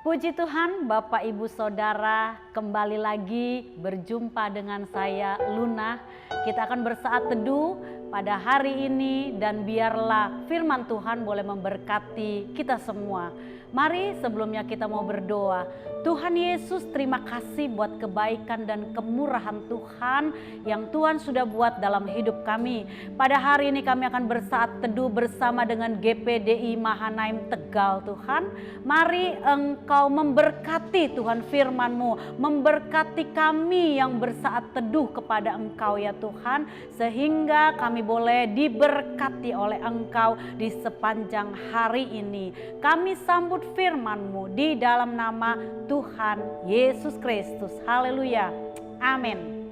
Puji Tuhan, Bapak Ibu Saudara, kembali lagi berjumpa dengan saya Luna. Kita akan bersaat teduh pada hari ini dan biarlah firman Tuhan boleh memberkati kita semua. Mari sebelumnya kita mau berdoa. Tuhan Yesus, terima kasih buat kebaikan dan kemurahan Tuhan yang Tuhan sudah buat dalam hidup kami. Pada hari ini kami akan bersaat teduh bersama dengan GPDI Mahanaim Tegal Tuhan. Mari Engkau memberkati Tuhan firman-Mu, memberkati kami yang bersaat teduh kepada Engkau ya Tuhan. Sehingga kami boleh diberkati oleh Engkau di sepanjang hari ini. Kami sambut firman-Mu di dalam nama Tuhan Yesus Kristus. Haleluya. Amin.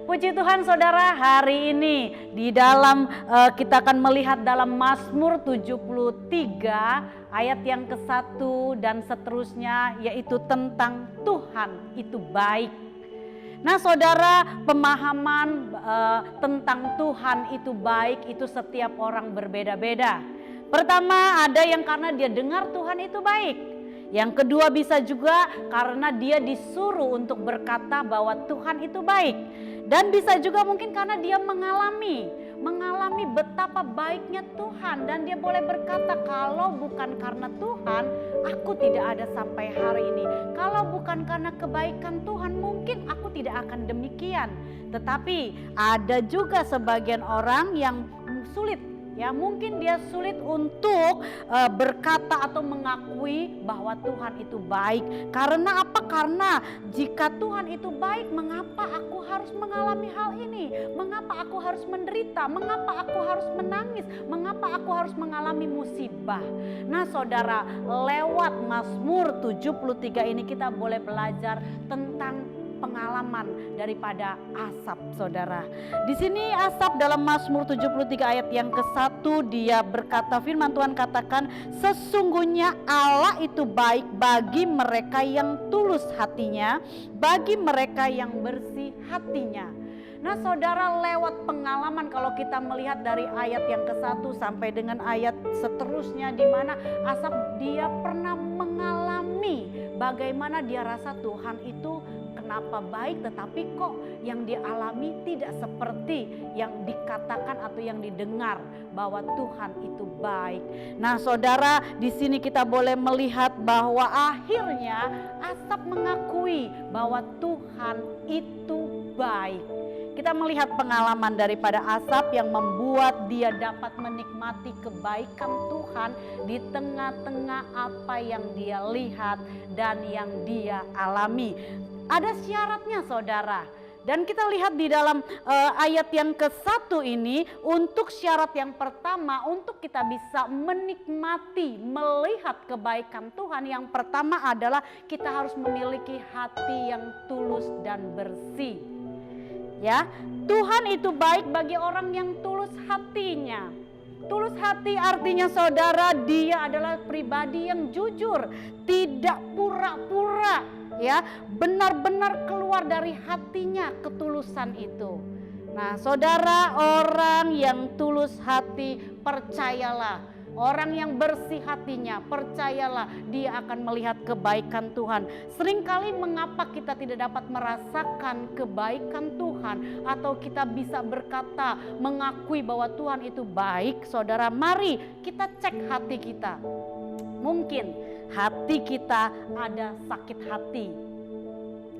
Puji Tuhan saudara, hari ini di dalam kita akan melihat dalam Mazmur 73 ayat yang ke-1 dan seterusnya, yaitu tentang Tuhan itu baik. Nah saudara, pemahaman tentang Tuhan itu baik itu setiap orang berbeda-beda. Pertama, ada yang karena dia dengar Tuhan itu baik. Yang kedua bisa juga karena dia disuruh untuk berkata bahwa Tuhan itu baik. Dan bisa juga mungkin karena dia mengalami betapa baiknya Tuhan. Dan dia boleh berkata, kalau bukan karena Tuhan, aku tidak ada sampai hari ini. Kalau bukan karena kebaikan Tuhan, mungkin aku tidak akan demikian. Tetapi ada juga sebagian orang yang sulit. Ya, mungkin dia sulit untuk berkata atau mengakui bahwa Tuhan itu baik. Karena apa? Karena jika Tuhan itu baik, mengapa aku harus mengalami hal ini? Mengapa aku harus menderita? Mengapa aku harus menangis? Mengapa aku harus mengalami musibah? Nah saudara, lewat Mazmur 73 ini kita boleh belajar tentang pengalaman daripada Asaf saudara. Di sini Asaf dalam Mazmur 73 ayat yang ke-1 dia berkata, firman Tuhan katakan, sesungguhnya Allah itu baik bagi mereka yang tulus hatinya, bagi mereka yang bersih hatinya. Nah saudara, lewat pengalaman kalau kita melihat dari ayat yang ke-1 sampai dengan ayat seterusnya, di mana Asaf dia pernah mengalami bagaimana dia rasa Tuhan itu kenapa baik, tetapi kok yang dialami tidak seperti yang dikatakan atau yang didengar bahwa Tuhan itu baik. Nah saudara, di sini kita boleh melihat bahwa akhirnya Asaf mengakui bahwa Tuhan itu baik. Kita melihat pengalaman daripada Asaf yang membuat dia dapat menikmati kebaikan Tuhan di tengah-tengah apa yang dia lihat dan yang dia alami. Ada syaratnya saudara. Dan kita lihat di dalam ayat yang ke-1 ini, untuk syarat yang pertama untuk kita bisa menikmati, melihat kebaikan Tuhan, yang pertama adalah kita harus memiliki hati yang tulus dan bersih. Ya, Tuhan itu baik bagi orang yang tulus hatinya. Tulus hati artinya saudara, dia adalah pribadi yang jujur, tidak pura-pura, ya, benar-benar keluar dari hatinya ketulusan itu. Nah, saudara, orang yang tulus hati, percayalah, orang yang bersih hatinya, percayalah dia akan melihat kebaikan Tuhan. Seringkali mengapa kita tidak dapat merasakan kebaikan Tuhan atau kita bisa berkata, mengakui bahwa Tuhan itu baik, saudara, mari kita cek hati kita. Mungkin hati kita ada sakit hati.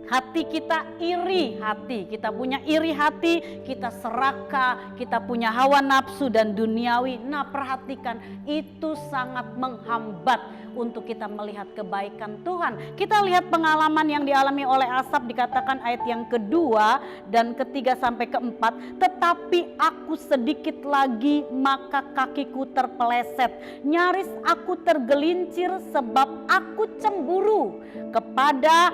Hati kita iri hati, kita punya iri hati, kita serakah, kita punya hawa nafsu dan duniawi. Nah perhatikan, itu sangat menghambat untuk kita melihat kebaikan Tuhan. Kita lihat pengalaman yang dialami oleh Asaf, dikatakan ayat yang kedua dan ketiga sampai keempat. Tetapi aku sedikit lagi maka kakiku terpeleset, nyaris aku tergelincir sebab aku cemburu kepada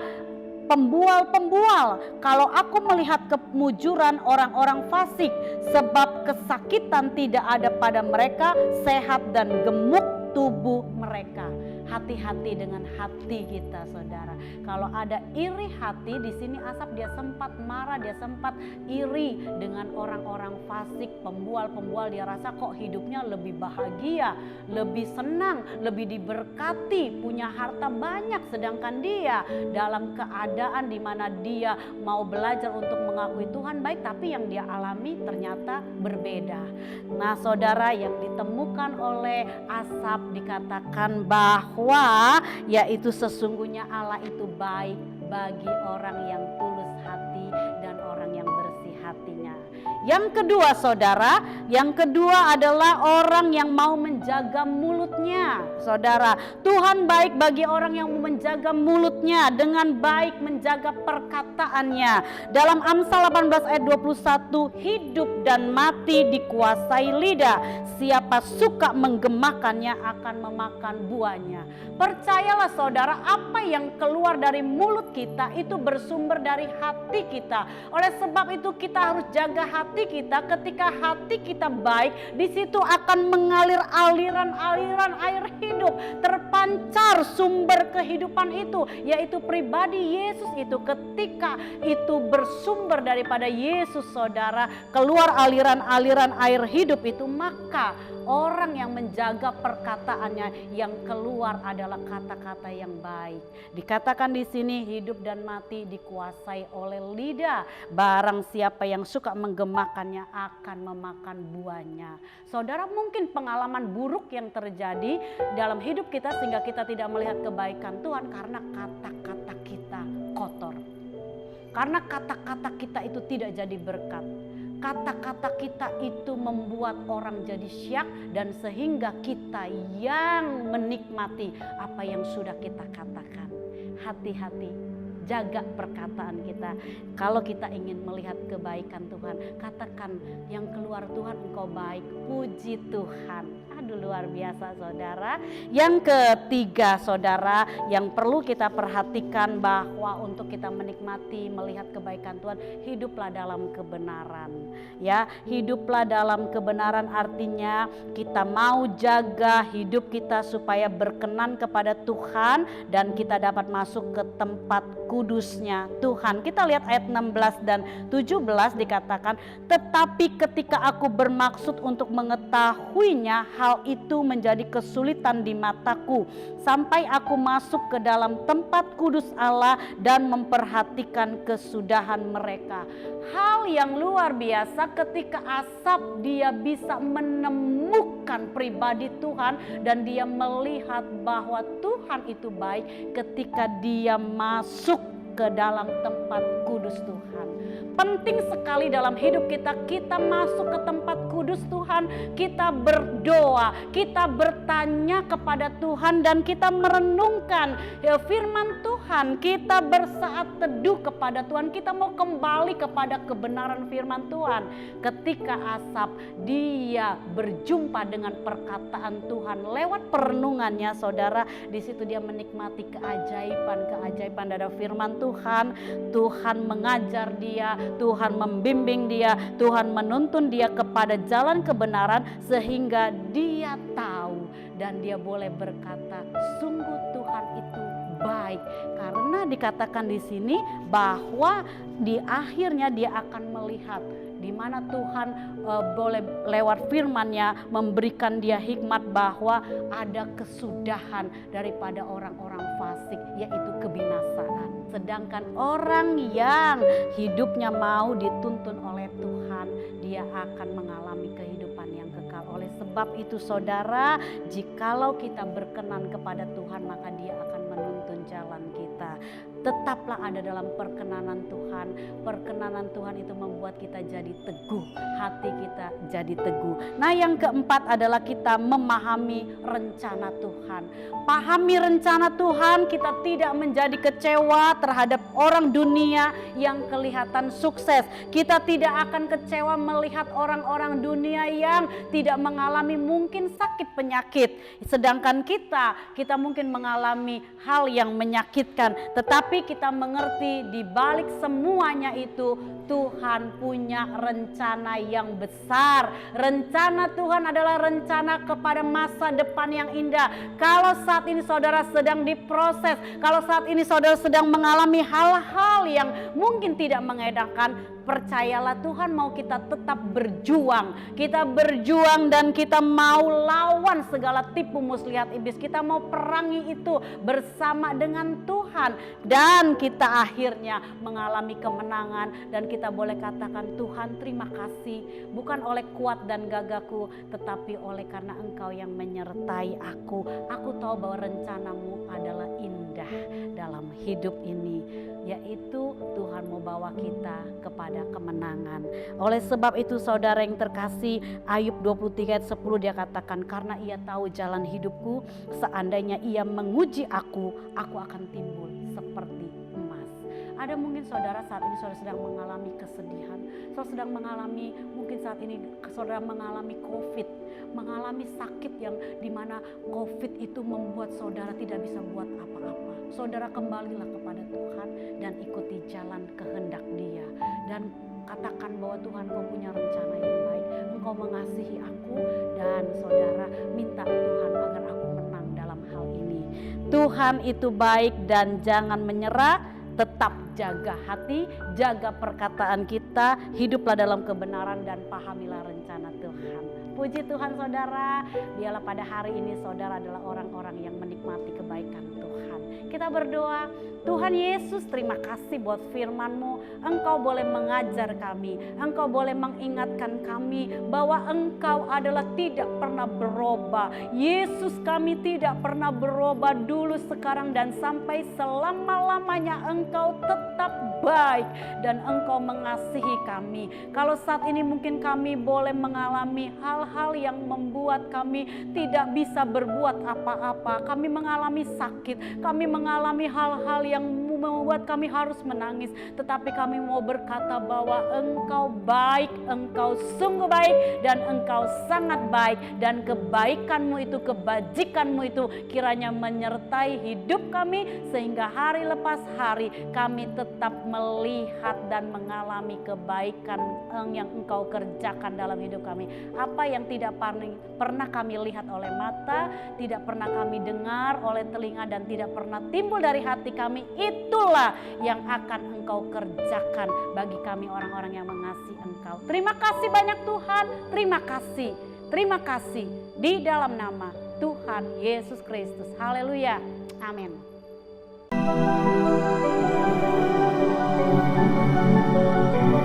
pembual-pembual. Kalau aku melihat kemujuran orang-orang fasik, sebab kesakitan tidak ada pada mereka, sehat dan gemuk tubuh mereka. hati-hati dengan hati kita, saudara. Kalau ada iri hati, di sini Asap dia sempat marah, dia sempat iri dengan orang-orang fasik, pembual-pembual. Dia rasa kok hidupnya lebih bahagia, lebih senang, lebih diberkati, punya harta banyak, sedangkan dia dalam keadaan di mana dia mau belajar untuk mengakui Tuhan baik, tapi yang dia alami ternyata berbeda. Nah, saudara, yang ditemukan oleh Asap dikatakan bahwa yaitu sesungguhnya Allah itu baik bagi orang yang tulus hati dan orang yang bersih hatinya. Yang kedua, saudara, yang kedua adalah orang yang mau menjaga mulutnya. Saudara, Tuhan baik bagi orang yang mau menjaga mulutnya, dengan baik menjaga perkataannya. Dalam Amsal 18 ayat 21, hidup dan mati dikuasai lidah. Siapa suka menggemakannya akan memakan buahnya. Percayalah saudara, apa yang keluar dari mulut kita itu bersumber dari hati kita. Oleh sebab itu kita harus jaga hati kita. Ketika hati kita baik, di situ akan mengalir aliran-aliran air hidup. Terpancar sumber kehidupan itu, yaitu pribadi Yesus itu. Ketika itu bersumber daripada Yesus, saudara, keluar aliran-aliran air hidup itu, maka orang yang menjaga perkataannya, yang keluar adalah kata-kata yang baik. Dikatakan di sini hidup dan mati dikuasai oleh lidah. Barang siapa yang suka menggemakannya akan memakan buahnya. Saudara, mungkin pengalaman buruk yang terjadi dalam hidup kita sehingga kita tidak melihat kebaikan Tuhan karena kata-kata kita kotor. Karena kata-kata kita itu tidak jadi berkat. Kata-kata kita itu membuat orang jadi syak, dan sehingga kita yang menikmati apa yang sudah kita katakan. Hati-hati, jaga perkataan kita. Kalau kita ingin melihat kebaikan Tuhan, katakan yang keluar, Tuhan Engkau baik, puji Tuhan. Aduh, luar biasa, saudara. Yang ketiga, saudara, yang perlu kita perhatikan bahwa untuk kita menikmati melihat kebaikan Tuhan, hiduplah dalam kebenaran. Ya, hiduplah dalam kebenaran artinya kita mau jaga hidup kita supaya berkenan kepada Tuhan dan kita dapat masuk ke tempat kudusnya Tuhan. Kita lihat ayat 16 dan 17 dikatakan, tetapi ketika aku bermaksud untuk mengetahuinya, hal itu menjadi kesulitan di mataku, sampai aku masuk ke dalam tempat kudus Allah dan memperhatikan kesudahan mereka. Hal yang luar biasa ketika Asap dia bisa menemukan pribadi Tuhan dan dia melihat bahwa Tuhan itu baik ketika dia masuk ke dalam tempat kudus Tuhan. Penting sekali dalam hidup kita, kita masuk ke tempat kudus Tuhan, kita berdoa, kita bertanya kepada Tuhan dan kita merenungkan firman Tuhan, kita bersaat teduh kepada Tuhan, kita mau kembali kepada kebenaran firman Tuhan. Ketika Asap dia berjumpa dengan perkataan Tuhan lewat perenungannya, saudara, di situ dia menikmati keajaiban dari firman Tuhan. Tuhan mengajar dia, Tuhan membimbing dia, Tuhan menuntun dia kepada jalan kebenaran sehingga dia tahu dan dia boleh berkata, sungguh Tuhan itu baik. Karena dikatakan di sini bahwa di akhirnya dia akan melihat di mana Tuhan boleh lewat firman-Nya memberikan dia hikmat bahwa ada kesudahan daripada orang-orang fasik, yaitu kebinasaan. Sedangkan orang yang hidupnya mau dituntun oleh Tuhan, dia akan mengalami kehidupan yang kekal. Oleh sebab itu, saudara, jikalau kita berkenan kepada Tuhan, maka dia akan menuntun jalan kita. Tetaplah ada dalam perkenanan Tuhan. Perkenanan Tuhan itu membuat kita jadi teguh, hati kita jadi teguh. Nah, yang keempat adalah kita memahami rencana Tuhan. Pahami rencana Tuhan, kita tidak menjadi kecewa terhadap orang dunia yang kelihatan sukses. Kita tidak akan kecewa melihat orang-orang dunia yang tidak mengalami mungkin sakit penyakit. Sedangkan kita mungkin mengalami hal yang menyakitkan, tetapi kita mengerti di balik semuanya itu Tuhan punya rencana yang besar. Rencana Tuhan adalah rencana kepada masa depan yang indah. Kalau saat ini saudara sedang diproses, kalau saat ini saudara sedang mengalami hal-hal yang mungkin tidak mengenakan, percayalah Tuhan mau kita tetap berjuang. Kita berjuang dan kita mau lawan segala tipu muslihat iblis. Kita mau perangi itu bersama dengan Tuhan. Dan kita akhirnya mengalami kemenangan. Dan kita boleh katakan, Tuhan terima kasih. Bukan oleh kuat dan gagahku, tetapi oleh karena Engkau yang menyertai aku. Aku tahu bahwa rencanamu adalah indah dalam hidup ini, yaitu Tuhan mau bawa kita kepada kemenangan. Oleh sebab itu saudara yang terkasih, Ayub 23 ayat 10 dia katakan, karena ia tahu jalan hidupku, seandainya ia menguji aku akan timbul seperti emas. Ada mungkin saudara saat ini saudara sedang mengalami kesedihan, saudara sedang mengalami, mungkin saat ini saudara mengalami COVID, mengalami sakit yang dimana COVID itu membuat saudara tidak bisa buat apa-apa. Saudara kembalilah kepada Tuhan dan ikuti jalan kehendak Dia. Dan katakan bahwa Tuhan, Kau punya rencana yang baik. Engkau mengasihi aku, dan saudara minta Tuhan agar aku menang dalam hal ini. Tuhan itu baik dan jangan menyerah. Tetap jaga hati, jaga perkataan kita, hiduplah dalam kebenaran dan pahamilah rencana Tuhan. Puji Tuhan saudara, biarlah pada hari ini saudara adalah orang-orang yang menikmati kebaikan Tuhan. Kita berdoa, Tuhan Yesus terima kasih buat firman-Mu. Engkau boleh mengajar kami, Engkau boleh mengingatkan kami bahwa Engkau adalah tidak pernah berubah. Yesus, kami tidak pernah berubah dulu, sekarang dan sampai selama-lamanya. Engkau tetap baik dan Engkau mengasihi kami. Kalau saat ini mungkin kami boleh mengalami hal-hal yang membuat kami tidak bisa berbuat apa-apa. Kami mengalami sakit, kami mengalami hal-hal yang membuat kami harus menangis. Tetapi kami mau berkata bahwa Engkau baik, Engkau sungguh baik, dan Engkau sangat baik. Dan kebaikan-Mu itu, kebajikan-Mu itu kiranya menyertai hidup kami, sehingga hari lepas hari kami tetap melihat dan mengalami kebaikan yang Engkau kerjakan dalam hidup kami. Apa yang tidak pernah kami lihat oleh mata, tidak pernah kami dengar oleh telinga, dan tidak pernah timbul dari hati kami, itulah yang akan Engkau kerjakan bagi kami orang-orang yang mengasihi Engkau. Terima kasih banyak Tuhan, terima kasih di dalam nama Tuhan Yesus Kristus. Haleluya, amin.